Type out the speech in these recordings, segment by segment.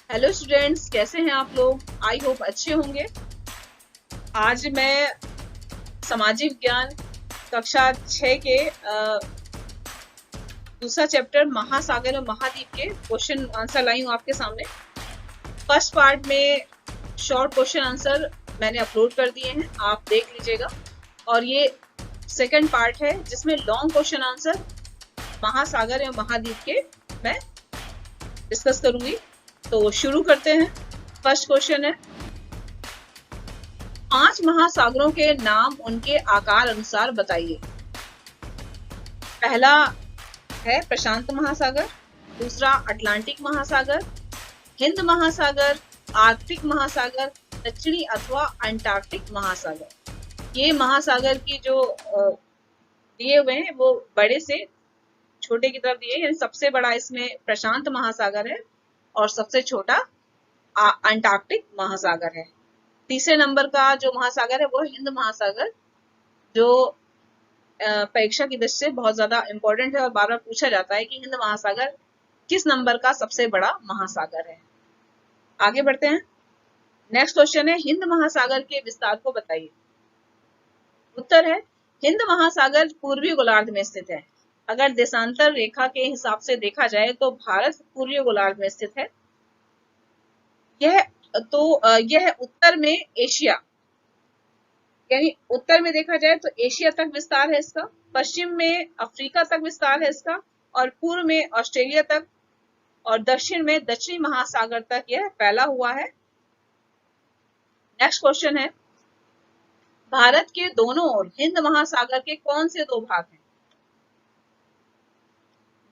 Hello students, कैसे हैं आप लोग? आई होप अच्छे होंगे। आज मैं सामाजिक विज्ञान कक्षा 6 के दूसरा चैप्टर महासागर और महाद्वीप के क्वेश्चन आंसर लाई हूँ आपके सामने। फर्स्ट पार्ट में शॉर्ट क्वेश्चन आंसर मैंने अपलोड कर दिए हैं, आप देख लीजिएगा। और ये सेकंड पार्ट है जिसमें लॉन्ग क्वेश्चन आंसर महासागर या महाद्वीप के मैं डिस्कस करूंगी। तो शुरू करते हैं। फर्स्ट क्वेश्चन है, 5 महासागरों के नाम उनके आकार अनुसार बताइए। पहला है प्रशांत महासागर, दूसरा अटलांटिक महासागर, हिंद महासागर, आर्कटिक महासागर, दक्षिणी अथवा अंटार्कटिक महासागर। ये महासागर की जो दिए हुए हैं वो बड़े से छोटे की तरफ दिए, यानी सबसे बड़ा इसमें प्रशांत महासागर है और सबसे छोटा अंटार्कटिक महासागर है। तीसरे नंबर का जो महासागर है वो हिंद महासागर, जो परीक्षा की दृष्टि से बहुत ज्यादा इंपॉर्टेंट है और बार बार पूछा जाता है कि हिंद महासागर किस नंबर का सबसे बड़ा महासागर है। आगे बढ़ते हैं। नेक्स्ट क्वेश्चन है, हिंद महासागर के विस्तार को बताइए। उत्तर है, हिंद महासागर पूर्वी गोलार्ध में स्थित है। अगर देशांतर रेखा के हिसाब से देखा जाए तो भारत पूर्वी गोलार्ध में स्थित है। यह उत्तर में एशिया, यानी उत्तर में देखा जाए तो एशिया तक विस्तार है इसका, पश्चिम में अफ्रीका तक विस्तार है इसका, और पूर्व में ऑस्ट्रेलिया तक, और दक्षिण में दक्षिणी महासागर तक यह फैला हुआ है। नेक्स्ट क्वेश्चन है, भारत के दोनों ओर हिंद महासागर के कौन से दो भाग हैं?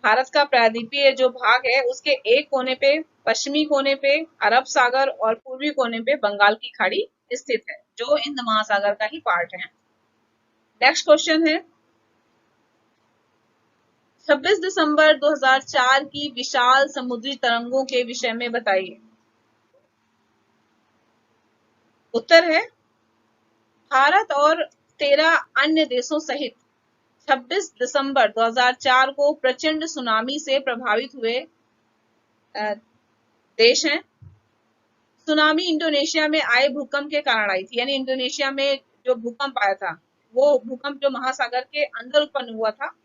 भारत का प्रायद्वीपीय जो भाग है उसके एक कोने पे, पश्चिमी कोने पे अरब सागर और पूर्वी कोने पे बंगाल की खाड़ी स्थित है, जो हिंद महासागर का ही पार्ट है। नेक्स्ट क्वेश्चन है, 26 दिसंबर 2004 की विशाल समुद्री तरंगों के विषय में बताइए। उत्तर है, भारत और 13 अन्य देशों सहित 26 दिसंबर 2004 को प्रचंड सुनामी से प्रभावित हुए देश हैं। सुनामी इंडोनेशिया में आए भूकंप के कारण आई थी, यानी इंडोनेशिया में जो भूकंप आया था वो भूकंप जो महासागर के अंदर उत्पन्न हुआ था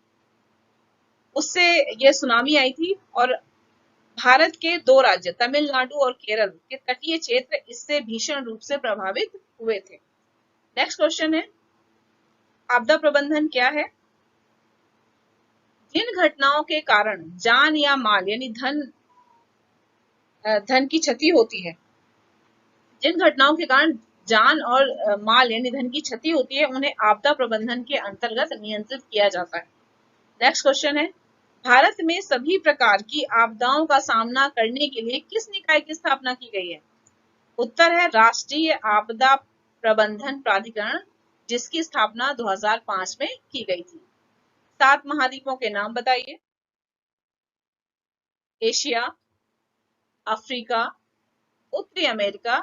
उससे ये सुनामी आई थी। और भारत के दो राज्य तमिलनाडु और केरल के तटीय क्षेत्र इससे भीषण रूप से प्रभावित हुए थे। नेक्स्ट क्वेश्चन है, आपदा प्रबंधन क्या है? जिन घटनाओं के कारण जान या माल यानी धन की क्षति होती है, जिन घटनाओं के कारण जान और माल यानी धन की क्षति होती है उन्हें आपदा प्रबंधन के अंतर्गत नियंत्रित किया जाता है। नेक्स्ट क्वेश्चन है, भारत में सभी प्रकार की आपदाओं का सामना करने के लिए किस निकाय की स्थापना की गई है? उत्तर है, राष्ट्रीय आपदा प्रबंधन प्राधिकरण, जिसकी स्थापना 2005 में की गई थी। 7 महाद्वीपों के नाम बताइए। एशिया, अफ्रीका, उत्तरी अमेरिका,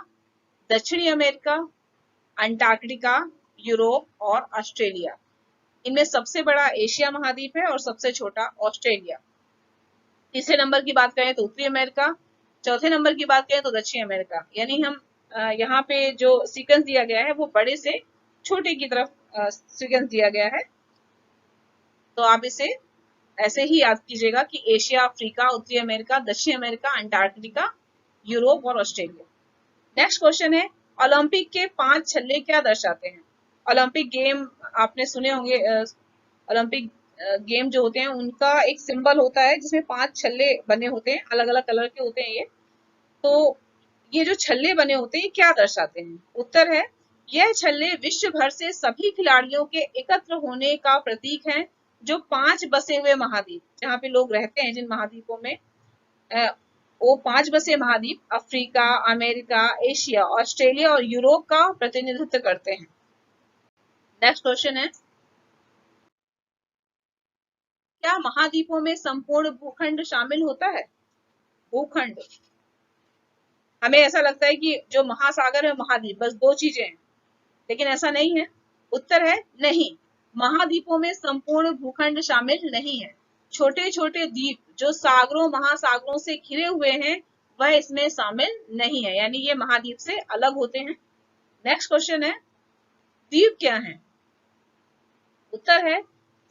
दक्षिणी अमेरिका, अंटार्कटिका, यूरोप और ऑस्ट्रेलिया। इनमें सबसे बड़ा एशिया महाद्वीप है और सबसे छोटा ऑस्ट्रेलिया। तीसरे नंबर की बात करें तो उत्तरी अमेरिका, चौथे नंबर की बात करें तो दक्षिण अमेरिका। यानी हम यहाँ पे जो सीक्वेंस दिया गया है वो बड़े से छोटे की तरफ सीक्वेंस दिया गया है, तो आप इसे ऐसे ही याद कीजिएगा कि एशिया, अफ्रीका, उत्तरी अमेरिका, दक्षिण अमेरिका, अंटार्कटिका, यूरोप और ऑस्ट्रेलिया। नेक्स्ट क्वेश्चन है, ओलंपिक के 5 छल्ले क्या दर्शाते हैं? ओलंपिक गेम आपने सुने होंगे, ओलंपिक गेम जो होते हैं उनका एक सिंबल होता है जिसमें 5 छल्ले बने होते हैं, अलग अलग कलर के होते हैं ये। तो ये जो छल्ले बने होते हैं क्या दर्शाते हैं? उत्तर है, यह छल्ले विश्व भर से सभी खिलाड़ियों के एकत्र होने का प्रतीक है, जो 5 बसे हुए महाद्वीप जहाँ पे लोग रहते हैं, जिन महाद्वीपों में वो 5 बसे महाद्वीप अफ्रीका, अमेरिका, एशिया, ऑस्ट्रेलिया और यूरोप का प्रतिनिधित्व करते हैं। नेक्स्ट क्वेश्चन है, क्या महाद्वीपों में संपूर्ण भूखंड शामिल होता है? भूखंड, हमें ऐसा लगता है कि जो महासागर है महाद्वीप बस 2 चीजें हैं, लेकिन ऐसा नहीं है। उत्तर है, नहीं, महाद्वीपों में संपूर्ण भूखंड शामिल नहीं है। छोटे छोटे द्वीप जो सागरों महासागरों से घिरे हुए हैं वह इसमें शामिल नहीं है, यानी ये महाद्वीप से अलग होते हैं। नेक्स्ट क्वेश्चन है, द्वीप क्या है? उत्तर है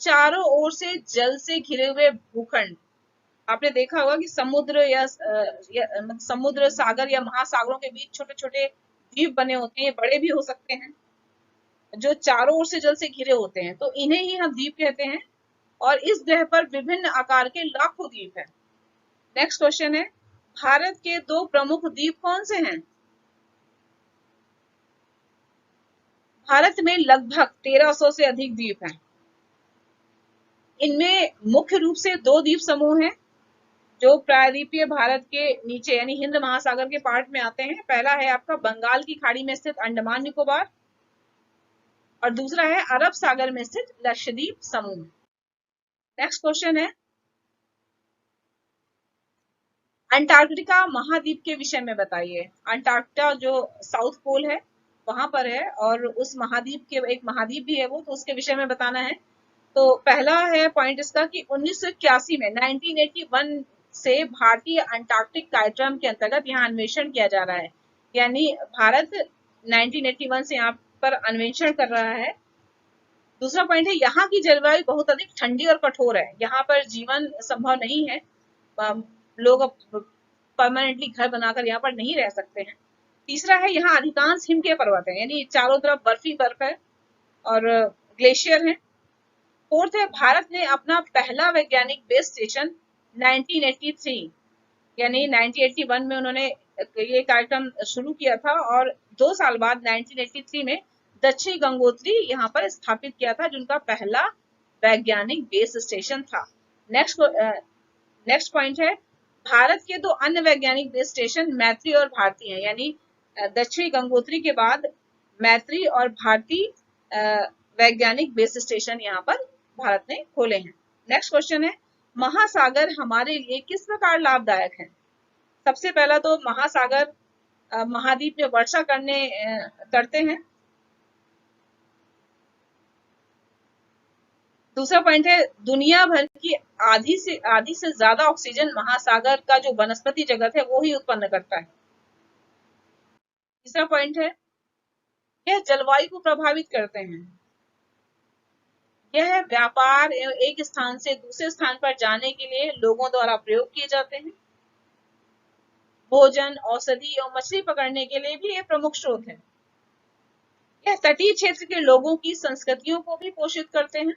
चारों ओर से जल से घिरे हुए भूखंड। आपने देखा होगा कि समुद्र या समुद्र, सागर या महासागरों के बीच छोटे छोटे द्वीप बने होते हैं, बड़े भी हो सकते हैं, जो चारों ओर से जल से घिरे होते हैं, तो इन्हें ही हम द्वीप कहते हैं। और इस ग्रह पर विभिन्न आकार के लाखों द्वीप हैं। नेक्स्ट क्वेश्चन है, भारत के 2 प्रमुख द्वीप कौन से हैं? भारत में लगभग 1300 से अधिक द्वीप हैं। इनमें मुख्य रूप से 2 द्वीप समूह हैं जो प्रायद्वीपीय भारत के नीचे यानी हिंद महासागर के पार्ट में आते हैं। पहला है आपका बंगाल की खाड़ी में स्थित अंडमान निकोबार, और दूसरा है अरब सागर में स्थित लक्षद्वीप समूह। नेक्स्ट क्वेश्चन है, अंटार्कटिका महाद्वीप के विषय में बताइए। अंटार्कटिका जो साउथ पोल है वहां पर है, और उस महाद्वीप के एक महाद्वीप भी है वो, तो उसके विषय में बताना है। तो पहला है पॉइंट इसका कि 1981 में 1981 से भारतीय अंटार्कटिक कार्यक्रम के अंतर्गत यहाँ अन्वेषण किया जा रहा है, यानी भारत 1981 से यहाँ पर अन्वेषण कर रहा है। दूसरा पॉइंट है, यहाँ की जलवायु बहुत अधिक ठंडी और कठोर है, यहाँ पर जीवन संभव नहीं है, लोग परमानेंटली घर बनाकर यहाँ पर नहीं रह सकते हैं। तीसरा है, यहाँ अधिकांश हिम के पर्वत है, यानी चारों तरफ बर्फ ही बर्फ है और ग्लेशियर है। फोर्थ है, भारत ने अपना पहला वैज्ञानिक बेस स्टेशन 1983 यानी 1981 में उन्होंने ये कार्यक्रम शुरू किया था, और 2 साल बाद 1983 में दक्षिणी गंगोत्री यहाँ पर स्थापित किया था, जिनका पहला वैज्ञानिक बेस स्टेशन था। नेक्स्ट पॉइंट है, भारत के 2 अन्य वैज्ञानिक बेस स्टेशन मैत्री और भारती हैं, यानी दक्षिणी गंगोत्री के बाद मैत्री और भारती वैज्ञानिक बेस स्टेशन यहाँ पर भारत ने खोले हैं। नेक्स्ट क्वेश्चन है, महासागर हमारे लिए किस प्रकार लाभदायक है? सबसे पहला तो महासागर महाद्वीप में वर्षा करते हैं। दूसरा पॉइंट है, दुनिया भर की आधी से ज्यादा ऑक्सीजन महासागर का जो वनस्पति जगत है वो ही उत्पन्न करता है। तीसरा पॉइंट है, यह जलवायु को प्रभावित करते हैं। यह व्यापार एक स्थान से दूसरे स्थान पर जाने के लिए लोगों द्वारा प्रयोग किए जाते हैं। भोजन, औषधि और मछली पकड़ने के लिए भी ये प्रमुख स्रोत है। यह तटीय क्षेत्र के लोगों की संस्कृतियों को भी पोषित करते हैं।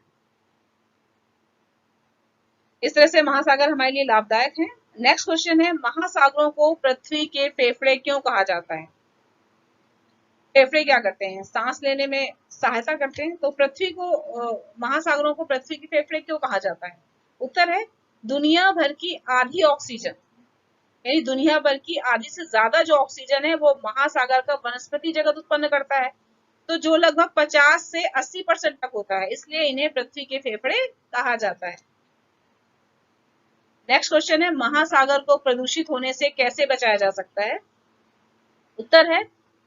इस तरह से महासागर हमारे लिए लाभदायक हैं। नेक्स्ट क्वेश्चन है, महासागरों को पृथ्वी के फेफड़े क्यों कहा जाता है? फेफड़े क्या करते हैं? सांस लेने में सहायता करते हैं। तो महासागरों को पृथ्वी के फेफड़े क्यों कहा जाता है? उत्तर है, दुनिया भर की आधी ऑक्सीजन, यानी दुनिया भर की आधी से ज्यादा जो ऑक्सीजन है वो महासागर का वनस्पति जगत उत्पन्न करता है, तो जो लगभग 50 से 80% तक होता है, इसलिए इन्हें पृथ्वी के फेफड़े कहा जाता है। नेक्स्ट क्वेश्चन है, महासागर को प्रदूषित होने से कैसे बचाया जा सकता है? उत्तर है,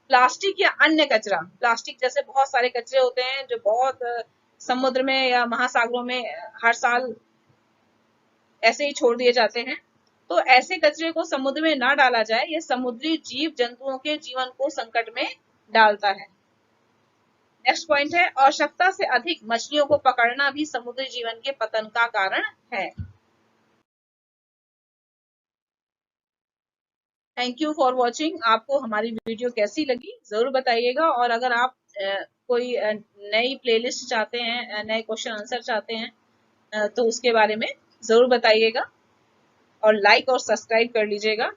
प्लास्टिक या अन्य कचरा। प्लास्टिक जैसे बहुत सारे कचरे होते हैं जो बहुत समुद्र में या महासागरों में हर साल ऐसे ही छोड़ दिए जाते हैं, तो ऐसे कचरे को समुद्र में ना डाला जाए, यह समुद्री जीव जंतुओं के जीवन को संकट में डालता है। नेक्स्ट पॉइंट है, आवश्यकता से अधिक मछलियों को पकड़ना भी समुद्री जीवन के पतन का कारण है। Thank you for watching. आपको हमारी वीडियो कैसी लगी जरूर बताइएगा, और अगर आप कोई नई प्लेलिस्ट चाहते हैं, नए क्वेश्चन आंसर चाहते हैं, तो उसके बारे में जरूर बताइएगा, और लाइक और सब्सक्राइब कर लीजिएगा।